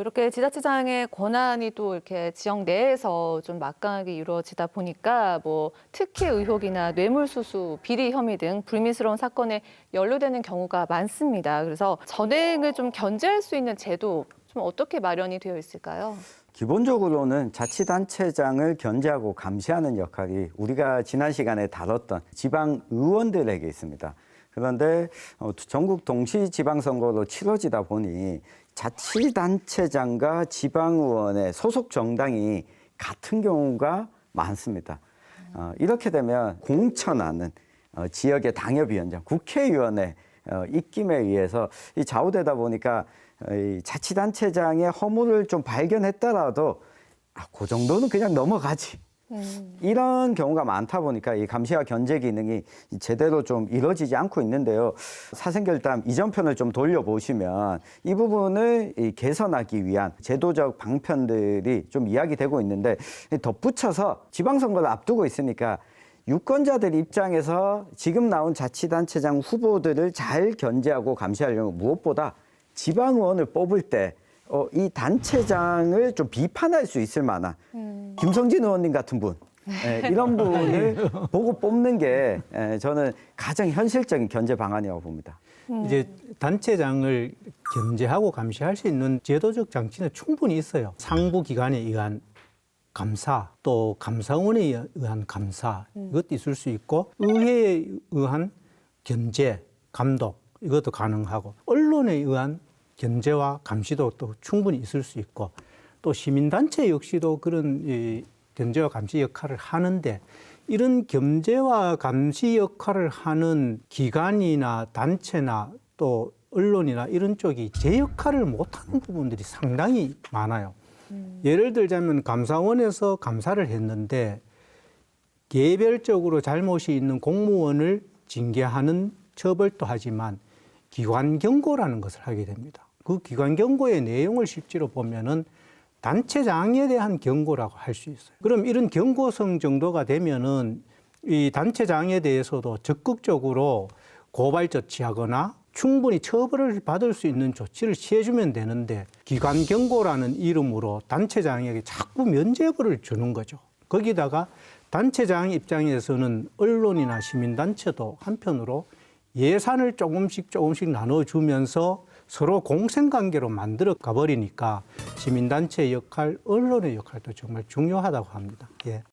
이렇게 지자체장의 권한이 또 이렇게 지역 내에서 좀 막강하게 이루어지다 보니까 뭐 특혜 의혹이나 뇌물수수, 비리 혐의 등 불미스러운 사건에 연루되는 경우가 많습니다. 그래서 전행을 좀 견제할 수 있는 제도 좀 어떻게 마련이 되어 있을까요? 기본적으로는 자치단체장을 견제하고 감시하는 역할이 우리가 지난 시간에 다뤘던 지방의원들에게 있습니다. 그런데 전국 동시지방선거로 치러지다 보니 자치단체장과 지방의원의 소속 정당이 같은 경우가 많습니다. 이렇게 되면 공천하는 지역의 당협위원장, 국회의원의 입김에 의해서 좌우되다 보니까 이 자치단체장의 허물을 좀 발견했더라도 그 정도는 그냥 넘어가지. 이런 경우가 많다 보니까 이 감시와 견제 기능이 제대로 좀 이루어지지 않고 있는데요. 사생결단 이전편을 좀 돌려보시면 이 부분을 개선하기 위한 제도적 방편들이 좀 이야기되고 있는데, 덧붙여서 지방선거를 앞두고 있으니까 유권자들 입장에서 지금 나온 자치단체장 후보들을 잘 견제하고 감시하려면 무엇보다 지방의원을 뽑을 때 이 단체장을 좀 비판할 수 있을 만한 김성진 의원님 같은 분, 이런 분을 보고 뽑는 게 저는 가장 현실적인 견제 방안이라고 봅니다. 이제 단체장을 견제하고 감시할 수 있는 제도적 장치는 충분히 있어요. 상부 기관에 의한 감사, 또 감사원에 의한 감사, 이것도 있을 수 있고, 의회에 의한 견제, 감독, 이것도 가능하고, 언론에 의한 견제와 감시도 또 충분히 있을 수 있고, 또 시민단체 역시도 그런 견제와 감시 역할을 하는데, 이런 견제와 감시 역할을 하는 기관이나 단체나 또 언론이나 이런 쪽이 제 역할을 못하는 부분들이 상당히 많아요. 예를 들자면 감사원에서 감사를 했는데 개별적으로 잘못이 있는 공무원을 징계하는 처벌도 하지만 기관 경고라는 것을 하게 됩니다. 그 기관 경고의 내용을 실제로 보면은 단체장에 대한 경고라고 할 수 있어요. 그럼 이런 경고성 정도가 되면은 이 단체장에 대해서도 적극적으로 고발 조치하거나 충분히 처벌을 받을 수 있는 조치를 취해주면 되는데, 기관 경고라는 이름으로 단체장에게 자꾸 면죄부를 주는 거죠. 거기다가 단체장 입장에서는 언론이나 시민단체도 한편으로 예산을 조금씩 나눠주면서 서로 공생관계로 만들어 가버리니까 시민단체의 역할, 언론의 역할도 정말 중요하다고 합니다. 예.